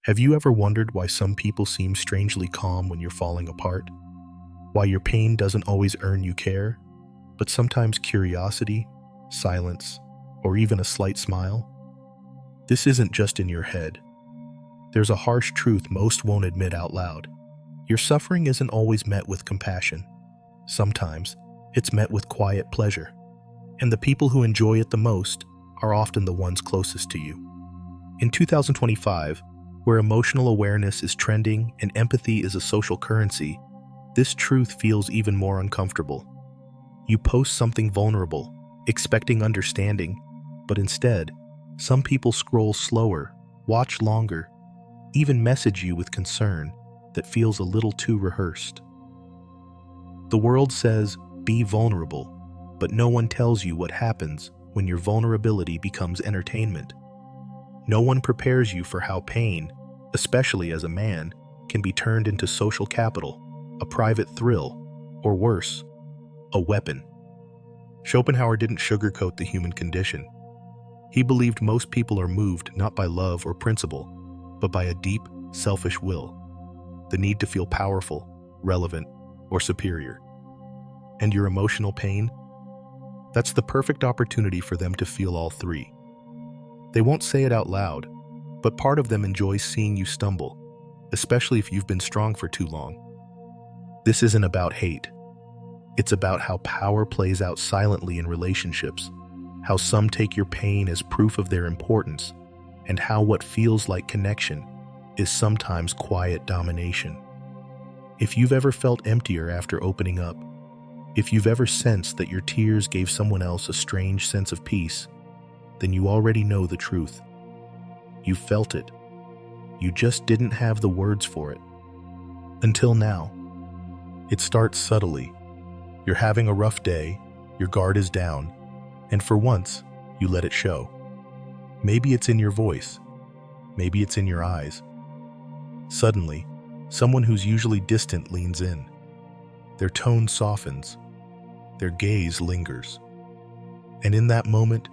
Have you ever wondered why some people seem strangely calm when you're falling apart? Why your pain doesn't always earn you care, but sometimes curiosity, silence, or even a slight smile? This isn't just in your head. There's a harsh truth most won't admit out loud. Your suffering isn't always met with compassion. Sometimes, it's met with quiet pleasure. And the people who enjoy it the most are often the ones closest to you. In 2025, where emotional awareness is trending and empathy is a social currency, this truth feels even more uncomfortable. You post something vulnerable, expecting understanding, but instead, some people scroll slower, watch longer, even message you with concern that feels a little too rehearsed. The world says, be vulnerable, but no one tells you what happens when your vulnerability becomes entertainment. No one prepares you for how pain, especially as a man, can be turned into social capital, a private thrill, or worse, a weapon. Schopenhauer didn't sugarcoat the human condition. He believed most people are moved not by love or principle, but by a deep, selfish will, the need to feel powerful, relevant, or superior. And your emotional pain? That's the perfect opportunity for them to feel all three. They won't say it out loud, but part of them enjoys seeing you stumble, especially if you've been strong for too long. This isn't about hate. It's about how power plays out silently in relationships, how some take your pain as proof of their importance, and how what feels like connection is sometimes quiet domination. If you've ever felt emptier after opening up, if you've ever sensed that your tears gave someone else a strange sense of peace, then you already know the truth. You felt it. You just didn't have the words for it. Until now. It starts subtly. You're having a rough day, your guard is down, and for once, you let it show. Maybe it's in your voice. Maybe it's in your eyes. Suddenly, someone who's usually distant leans in. Their tone softens. Their gaze lingers. And in that moment,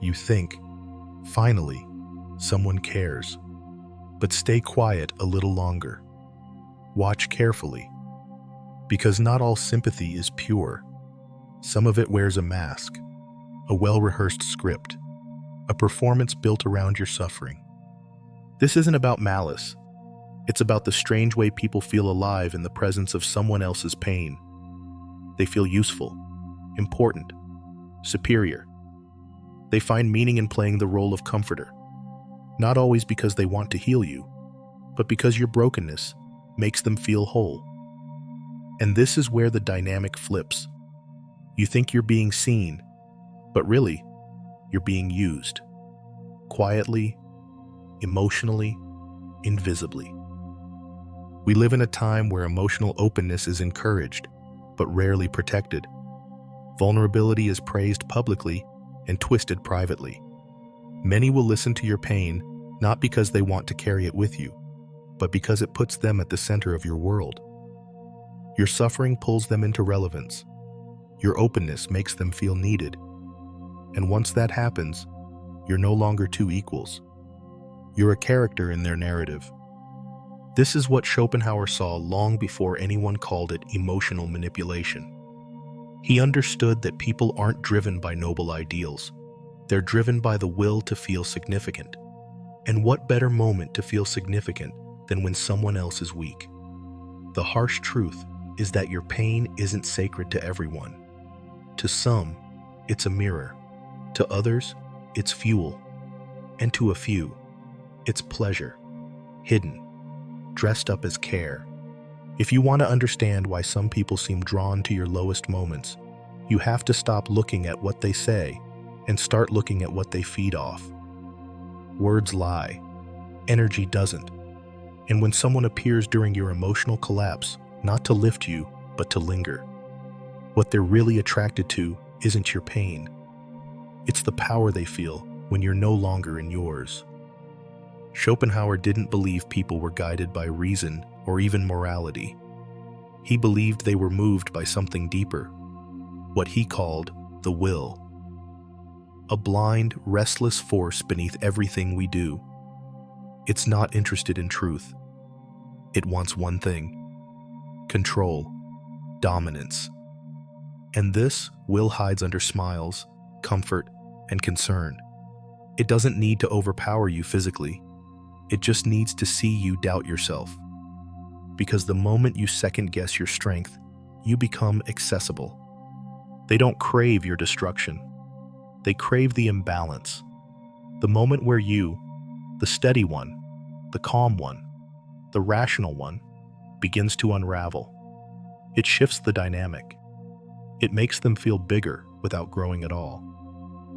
you think, finally, someone cares. But stay quiet a little longer. Watch carefully. Because not all sympathy is pure. Some of it wears a mask, a well-rehearsed script, a performance built around your suffering. This isn't about malice. It's about the strange way people feel alive in the presence of someone else's pain. They feel useful, important, superior. They find meaning in playing the role of comforter, not always because they want to heal you, but because your brokenness makes them feel whole. And this is where the dynamic flips. You think you're being seen, but really, you're being used. Quietly, emotionally, invisibly. We live in a time where emotional openness is encouraged, but rarely protected. Vulnerability is praised publicly and twisted privately. Many will listen to your pain not because they want to carry it with you, but because it puts them at the center of your world. Your suffering pulls them into relevance. Your openness makes them feel needed. And once that happens, you're no longer two equals. You're a character in their narrative. This is what Schopenhauer saw long before anyone called it emotional manipulation. He understood that people aren't driven by noble ideals. They're driven by the will to feel significant. And what better moment to feel significant than when someone else is weak? The harsh truth is that your pain isn't sacred to everyone. To some, it's a mirror. To others, it's fuel. And to a few, it's pleasure, hidden, dressed up as care. If you want to understand why some people seem drawn to your lowest moments, you have to stop looking at what they say and start looking at what they feed off. Words lie. Energy doesn't. And when someone appears during your emotional collapse, not to lift you, but to linger, what they're really attracted to isn't your pain. It's the power they feel when you're no longer in yours. Schopenhauer didn't believe people were guided by reason or even morality. He believed they were moved by something deeper, what he called the will. A blind, restless force beneath everything we do. It's not interested in truth. It wants one thing: control, dominance. And this will hides under smiles, comfort, and concern. It doesn't need to overpower you physically. It just needs to see you doubt yourself. Because the moment you second-guess your strength, you become accessible. They don't crave your destruction. They crave the imbalance. The moment where you, the steady one, the calm one, the rational one, begins to unravel. It shifts the dynamic. It makes them feel bigger without growing at all.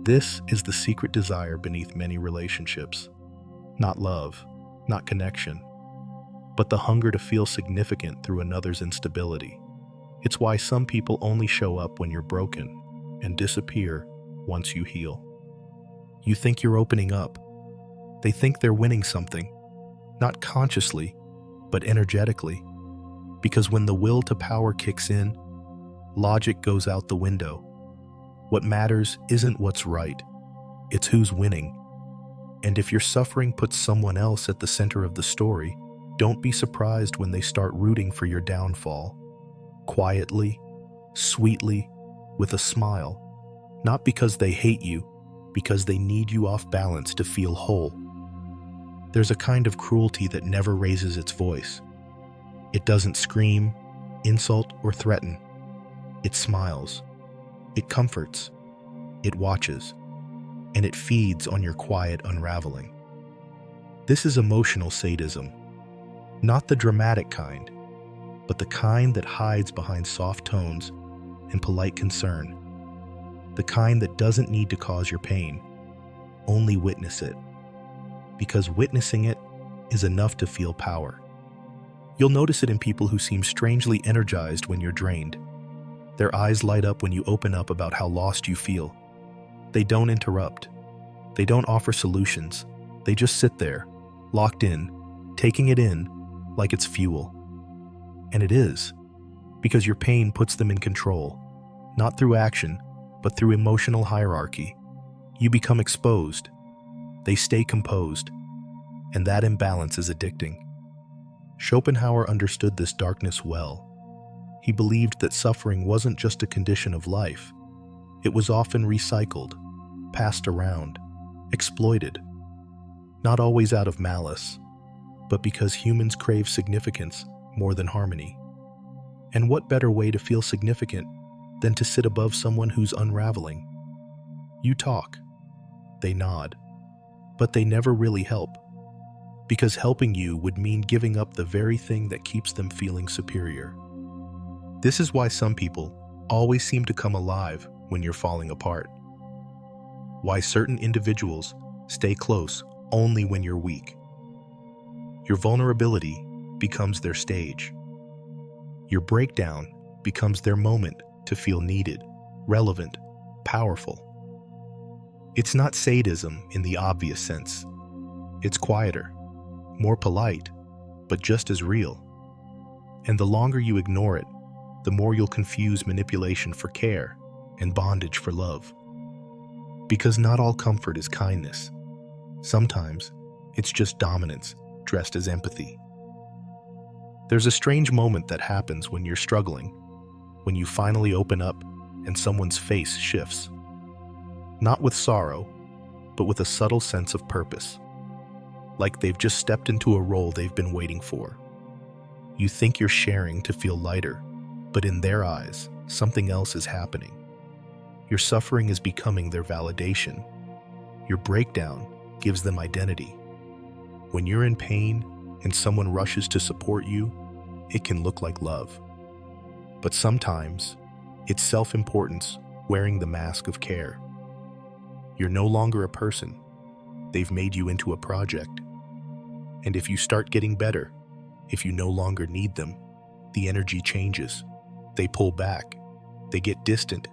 This is the secret desire beneath many relationships. Not love, not connection, but the hunger to feel significant through another's instability. It's why some people only show up when you're broken and disappear once you heal. You think you're opening up. They think they're winning something, not consciously, but energetically. Because when the will to power kicks in, logic goes out the window. What matters isn't what's right, it's who's winning. And if your suffering puts someone else at the center of the story, don't be surprised when they start rooting for your downfall. Quietly, sweetly, with a smile. Not because they hate you, because they need you off balance to feel whole. There's a kind of cruelty that never raises its voice. It doesn't scream, insult, or threaten. It smiles. It comforts. It watches. And it feeds on your quiet unraveling. This is emotional sadism. Not the dramatic kind, but the kind that hides behind soft tones and polite concern. The kind that doesn't need to cause your pain, only witness it. Because witnessing it is enough to feel power. You'll notice it in people who seem strangely energized when you're drained. Their eyes light up when you open up about how lost you feel. They don't interrupt. They don't offer solutions. They just sit there, locked in, taking it in like it's fuel. And it is, because your pain puts them in control, not through action, but through emotional hierarchy. You become exposed. They stay composed. And that imbalance is addicting. Schopenhauer understood this darkness well. He believed that suffering wasn't just a condition of life. It was often recycled, passed around, exploited. Not always out of malice, but because humans crave significance more than harmony. And what better way to feel significant than to sit above someone who's unraveling? You talk. They nod. But they never really help. Because helping you would mean giving up the very thing that keeps them feeling superior. This is why some people always seem to come alive when you're falling apart. Why certain individuals stay close only when you're weak. Your vulnerability becomes their stage. Your breakdown becomes their moment to feel needed, relevant, powerful. It's not sadism in the obvious sense. It's quieter, more polite, but just as real. And the longer you ignore it, the more you'll confuse manipulation for care and bondage for love. Because not all comfort is kindness. Sometimes it's just dominance dressed as empathy. There's a strange moment that happens when you're struggling, when you finally open up and someone's face shifts. Not with sorrow, but with a subtle sense of purpose. Like they've just stepped into a role they've been waiting for. You think you're sharing to feel lighter, but in their eyes, something else is happening. Your suffering is becoming their validation. Your breakdown gives them identity. When you're in pain and someone rushes to support you, it can look like love. But sometimes, it's self-importance wearing the mask of care. You're no longer a person. They've made you into a project. And if you start getting better, if you no longer need them, the energy changes. They pull back. They get distant.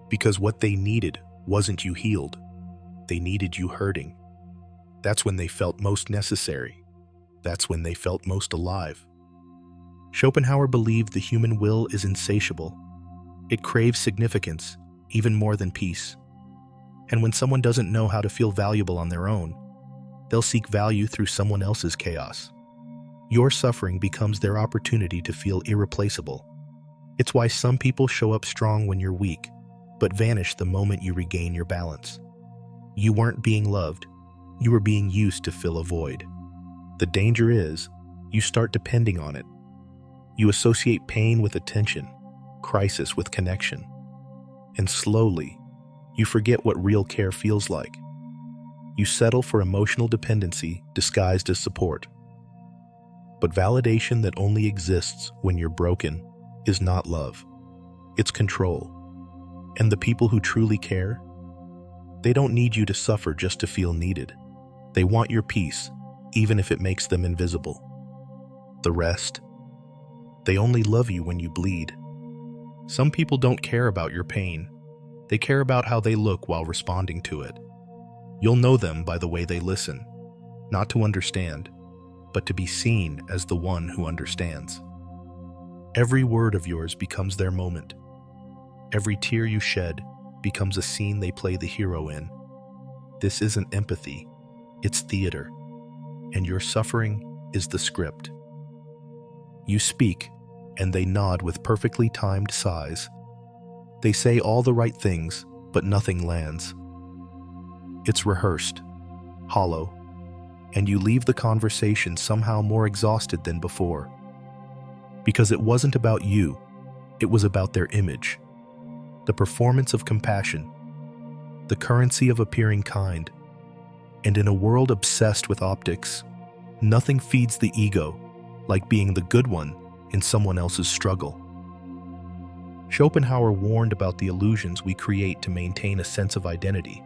Because what they needed wasn't you healed. They needed you hurting. That's when they felt most necessary. That's when they felt most alive. Schopenhauer believed the human will is insatiable. It craves significance, even more than peace. And when someone doesn't know how to feel valuable on their own, They'll seek value through someone else's chaos. Your suffering becomes their opportunity to feel irreplaceable. It's why some people show up strong when you're weak, but vanish the moment you regain your balance. You weren't being loved. You were being used to fill a void. The danger is, you start depending on it. You associate pain with attention, crisis with connection. And slowly, you forget what real care feels like. You settle for emotional dependency disguised as support. But validation that only exists when you're broken is not love. It's control. And the people who truly care, they don't need you to suffer just to feel needed. They want your peace, even if it makes them invisible. The rest, they only love you when you bleed. Some people don't care about your pain. They care about how they look while responding to it. You'll know them by the way they listen, not to understand, but to be seen as the one who understands. Every word of yours becomes their moment. Every tear you shed becomes a scene they play the hero in. This isn't empathy, it's theater, and your suffering is the script. You speak, and they nod with perfectly timed sighs. They say all the right things, but nothing lands. It's rehearsed, hollow, and you leave the conversation somehow more exhausted than before. Because it wasn't about you, it was about their image. The performance of compassion, the currency of appearing kind. And in a world obsessed with optics, nothing feeds the ego like being the good one in someone else's struggle. Schopenhauer warned about the illusions we create to maintain a sense of identity.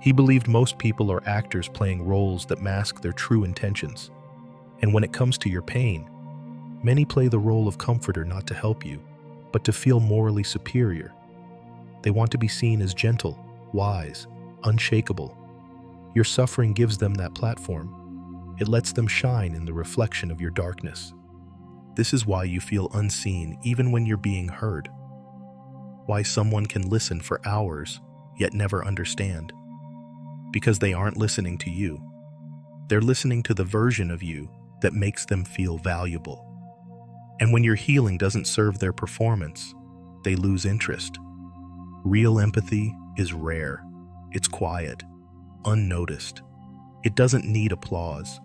He believed most people are actors playing roles that mask their true intentions. And when it comes to your pain, many play the role of comforter not to help you, but to feel morally superior. They want to be seen as gentle, wise, unshakable. Your suffering gives them that platform. It lets them shine in the reflection of your darkness. This is why you feel unseen even when you're being heard. Why someone can listen for hours, yet never understand. Because they aren't listening to you. They're listening to the version of you that makes them feel valuable. And when your healing doesn't serve their performance, they lose interest. Real empathy is rare. It's quiet, unnoticed. It doesn't need applause.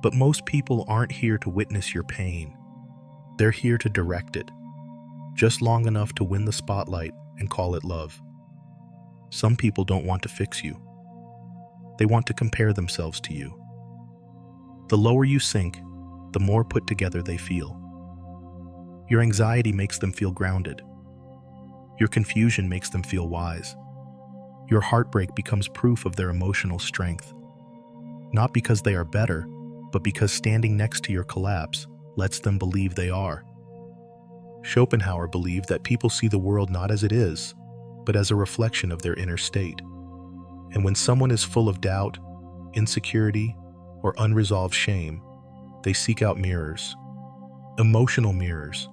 But most people aren't here to witness your pain. They're here to direct it, just long enough to win the spotlight and call it love. Some people don't want to fix you. They want to compare themselves to you. The lower you sink, the more put together they feel. Your anxiety makes them feel grounded. Your confusion makes them feel wise. Your heartbreak becomes proof of their emotional strength. Not because they are better, but because standing next to your collapse lets them believe they are. Schopenhauer believed that people see the world not as it is, but as a reflection of their inner state. And when someone is full of doubt, insecurity, or unresolved shame, they seek out mirrors. Emotional mirrors.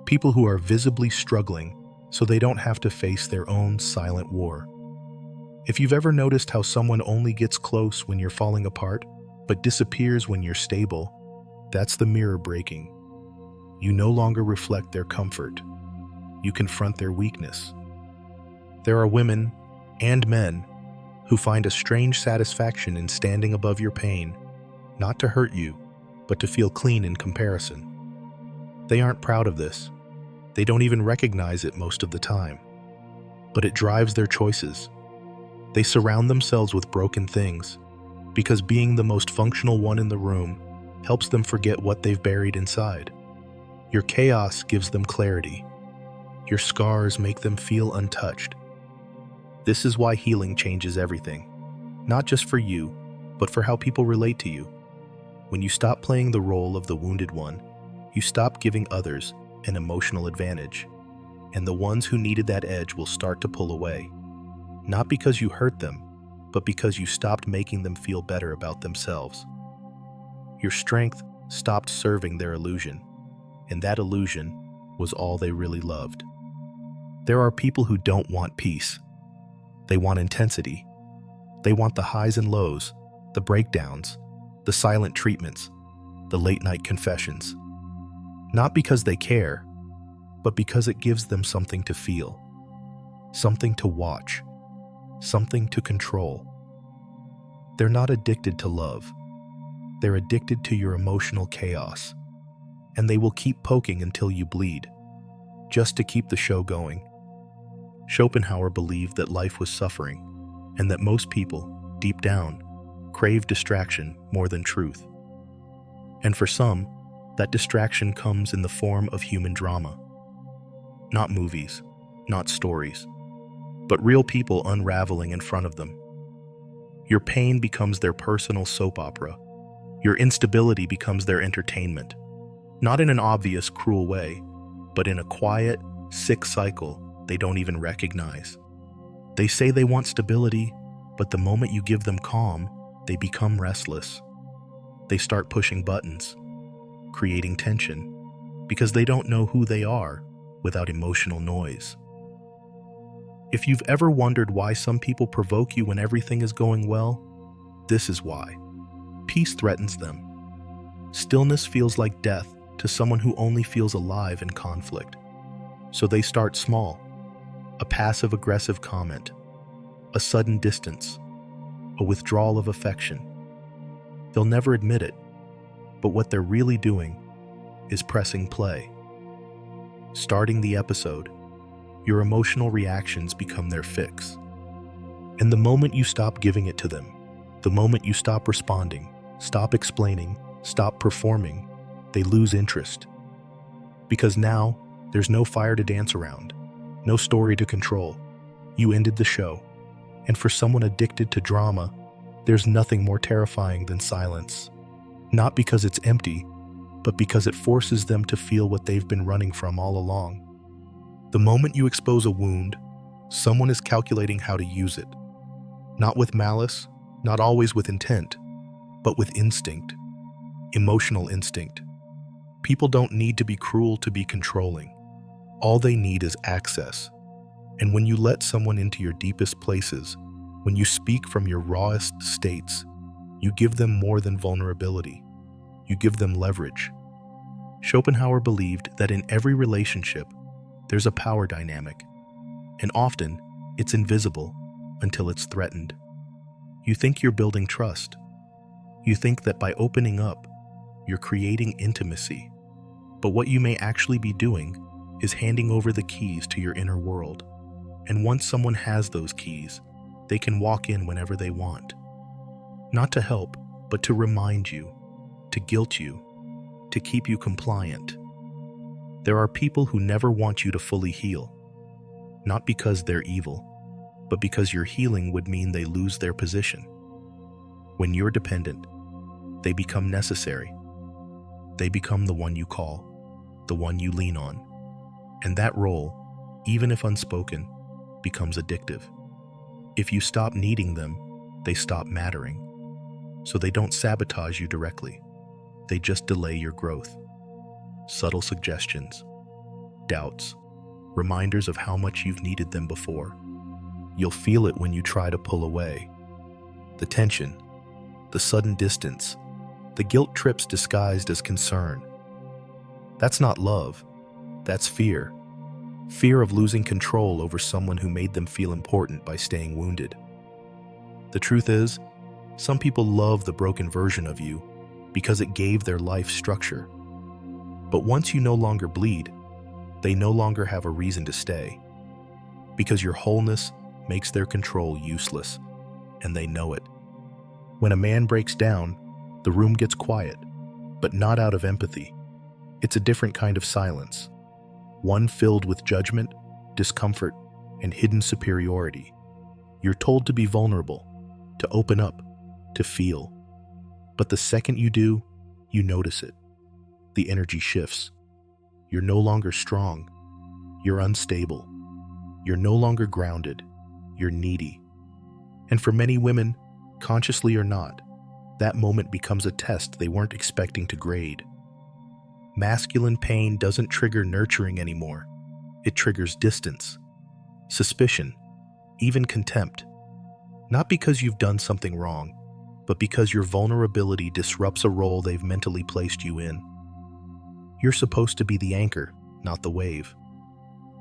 People who are visibly struggling so they don't have to face their own silent war. If you've ever noticed how someone only gets close when you're falling apart, but disappears when you're stable, that's the mirror breaking. You no longer reflect their comfort. You confront their weakness. There are women and men who find a strange satisfaction in standing above your pain, not to hurt you, but to feel clean in comparison. They aren't proud of this. They don't even recognize it most of the time. But it drives their choices. They surround themselves with broken things, because being the most functional one in the room helps them forget what they've buried inside. Your chaos gives them clarity. Your scars make them feel untouched. This is why healing changes everything. Not just for you, but for how people relate to you. When you stop playing the role of the wounded one, you stop giving others an emotional advantage, and the ones who needed that edge will start to pull away. Not because you hurt them, but because you stopped making them feel better about themselves. Your strength stopped serving their illusion, and that illusion was all they really loved. There are people who don't want peace. They want intensity. They want the highs and lows, the breakdowns, the silent treatments, the late-night confessions. Not because they care, but because it gives them something to feel, something to watch, something to control. They're not addicted to love. They're addicted to your emotional chaos, and they will keep poking until you bleed, just to keep the show going. Schopenhauer believed that life was suffering, and that most people, deep down, crave distraction more than truth. And for some, that distraction comes in the form of human drama. Not movies, not stories, but real people unraveling in front of them. Your pain becomes their personal soap opera. Your instability becomes their entertainment. Not in an obvious, cruel way, but in a quiet, sick cycle they don't even recognize. They say they want stability, but the moment you give them calm, they become restless. They start pushing buttons, creating tension, because they don't know who they are without emotional noise. If you've ever wondered why some people provoke you when everything is going well, this is why. Peace threatens them. Stillness feels like death to someone who only feels alive in conflict. So they start small. A passive-aggressive comment, a sudden distance, a withdrawal of affection. They'll never admit it, but what they're really doing is pressing play. Starting the episode, your emotional reactions become their fix. And the moment you stop giving it to them, the moment you stop responding, stop explaining, stop performing, they lose interest. Because now, there's no fire to dance around, no story to control. You ended the show. And for someone addicted to drama, there's nothing more terrifying than silence. Not because it's empty, but because it forces them to feel what they've been running from all along. The moment you expose a wound, someone is calculating how to use it. Not with malice, not always with intent, but with instinct. Emotional instinct. People don't need to be cruel to be controlling. All they need is access. And when you let someone into your deepest places, when you speak from your rawest states, you give them more than vulnerability. You give them leverage. Schopenhauer believed that in every relationship, there's a power dynamic, and often it's invisible until it's threatened. You think you're building trust. You think that by opening up, you're creating intimacy. But what you may actually be doing is handing over the keys to your inner world. And once someone has those keys, they can walk in whenever they want. Not to help, but to remind you, to guilt you, to keep you compliant. There are people who never want you to fully heal, not because they're evil, but because your healing would mean they lose their position. When you're dependent, they become necessary. They become the one you call, the one you lean on. And that role, even if unspoken, becomes addictive. If you stop needing them, they stop mattering. So they don't sabotage you directly. They just delay your growth. Subtle suggestions, doubts, reminders of how much you've needed them before. You'll feel it when you try to pull away. The tension, the sudden distance, the guilt trips disguised as concern. That's not love. That's fear. Fear of losing control over someone who made them feel important by staying wounded. The truth is, some people love the broken version of you because it gave their life structure. But once you no longer bleed, they no longer have a reason to stay. Because your wholeness makes their control useless, and they know it. When a man breaks down, the room gets quiet, but not out of empathy. It's a different kind of silence. One filled with judgment, discomfort, and hidden superiority. You're told to be vulnerable, to open up, to feel. But the second you do, you notice it. The energy shifts. You're no longer strong. You're unstable. You're no longer grounded. You're needy. And for many women, consciously or not, that moment becomes a test they weren't expecting to grade. Masculine pain doesn't trigger nurturing anymore. It triggers distance, suspicion, even contempt. Not because you've done something wrong, but because your vulnerability disrupts a role they've mentally placed you in. You're supposed to be the anchor, not the wave.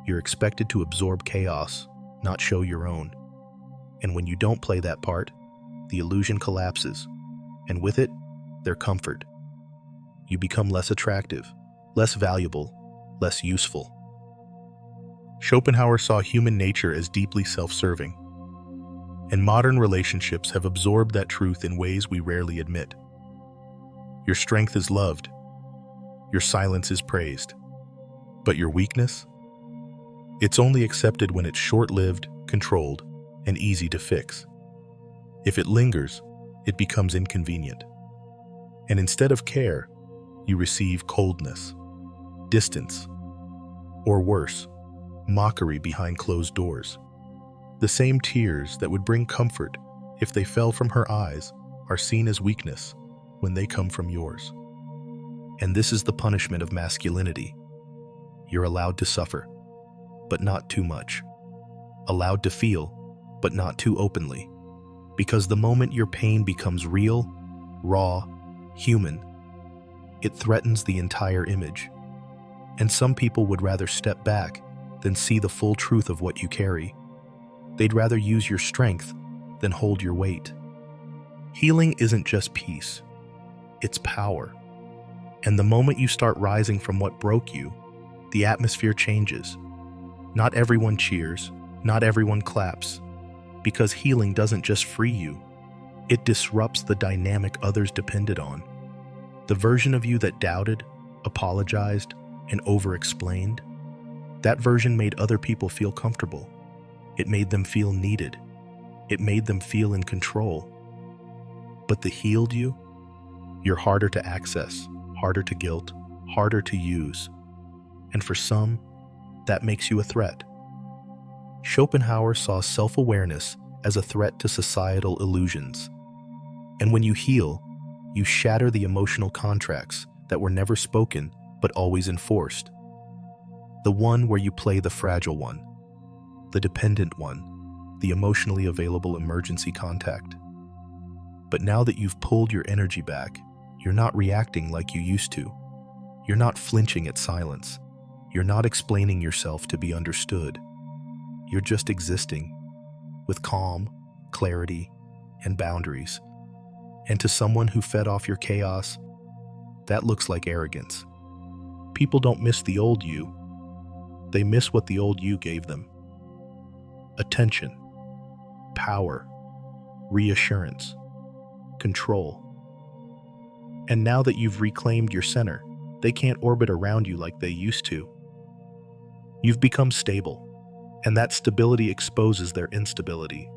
You're expected to absorb chaos, not show your own. And when you don't play that part, the illusion collapses, and with it, their comfort. You become less attractive, less valuable, less useful. Schopenhauer saw human nature as deeply self-serving, and modern relationships have absorbed that truth in ways we rarely admit. Your strength is loved, your silence is praised, but your weakness? It's only accepted when it's short-lived, controlled, and easy to fix. If it lingers, it becomes inconvenient. And instead of care, you receive coldness, distance, or worse, mockery behind closed doors. The same tears that would bring comfort if they fell from her eyes are seen as weakness when they come from yours. And this is the punishment of masculinity. You're allowed to suffer, but not too much. Allowed to feel, but not too openly. Because the moment your pain becomes real, raw, human, it threatens the entire image. And some people would rather step back than see the full truth of what you carry. They'd rather use your strength than hold your weight. Healing isn't just peace, it's power. And the moment you start rising from what broke you, the atmosphere changes. Not everyone cheers, not everyone claps, because healing doesn't just free you, it disrupts the dynamic others depended on. The version of you that doubted, apologized, and over-explained, that version made other people feel comfortable. It made them feel needed. It made them feel in control. But the healed you, you're harder to access, harder to guilt, harder to use. And for some, that makes you a threat. Schopenhauer saw self-awareness as a threat to societal illusions. And when you heal, you shatter the emotional contracts that were never spoken but always enforced. The one where you play the fragile one, the dependent one, the emotionally available emergency contact. But now that you've pulled your energy back, you're not reacting like you used to. You're not flinching at silence. You're not explaining yourself to be understood. You're just existing with calm, clarity, and boundaries. And to someone who fed off your chaos, that looks like arrogance. People don't miss the old you. They miss what the old you gave them. Attention, power, reassurance, control. And now that you've reclaimed your center, they can't orbit around you like they used to. You've become stable, and that stability exposes their instability.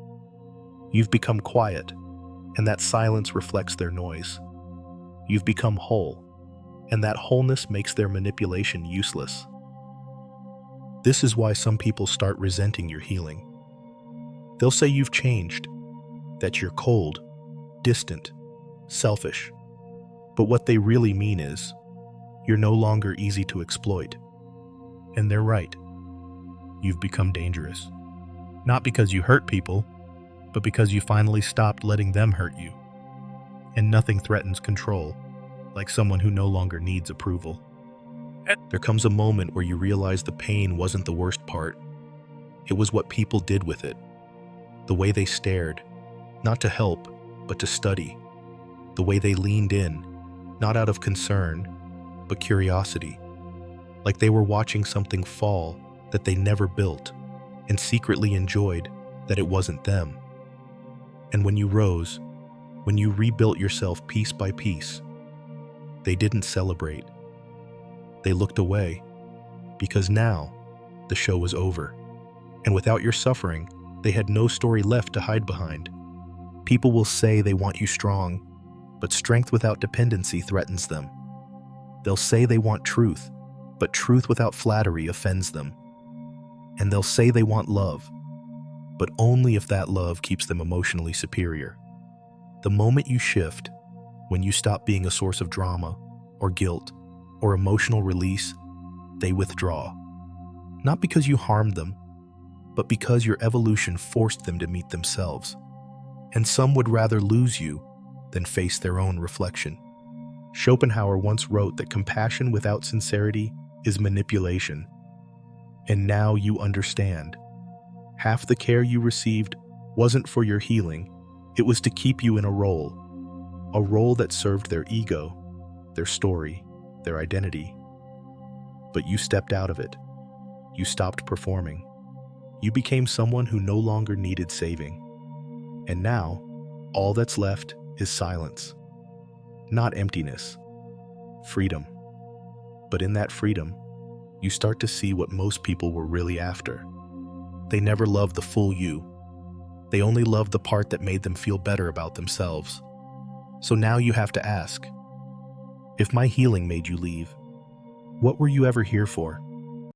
You've become quiet, and that silence reflects their noise. You've become whole, and that wholeness makes their manipulation useless. This is why some people start resenting your healing. They'll say you've changed, that you're cold, distant, selfish. But what they really mean is, you're no longer easy to exploit. And they're right. You've become dangerous. Not because you hurt people, but because you finally stopped letting them hurt you. And nothing threatens control like someone who no longer needs approval. There comes a moment where you realize the pain wasn't the worst part. It was what people did with it. The way they stared, not to help, but to study. The way they leaned in, not out of concern, but curiosity. Like they were watching something fall that they never built, and secretly enjoyed that it wasn't them. And when you rose, when you rebuilt yourself piece by piece, they didn't celebrate. They looked away, because now the show was over. And without your suffering, they had no story left to hide behind. People will say they want you strong, but strength without dependency threatens them. They'll say they want truth, but truth without flattery offends them. And they'll say they want love, but only if that love keeps them emotionally superior. The moment you shift, when you stop being a source of drama, or guilt, or emotional release, they withdraw. Not because you harmed them, but because your evolution forced them to meet themselves. And some would rather lose you than face their own reflection. Schopenhauer once wrote that compassion without sincerity is manipulation. And now you understand. Half the care you received wasn't for your healing, it was to keep you in a role that served their ego, their story, their identity. But you stepped out of it. You stopped performing. You became someone who no longer needed saving. And now, all that's left is silence. Not emptiness, freedom. But in that freedom, you start to see what most people were really after. They never loved the full you. They only loved the part that made them feel better about themselves. So now you have to ask, if my healing made you leave, what were you ever here for?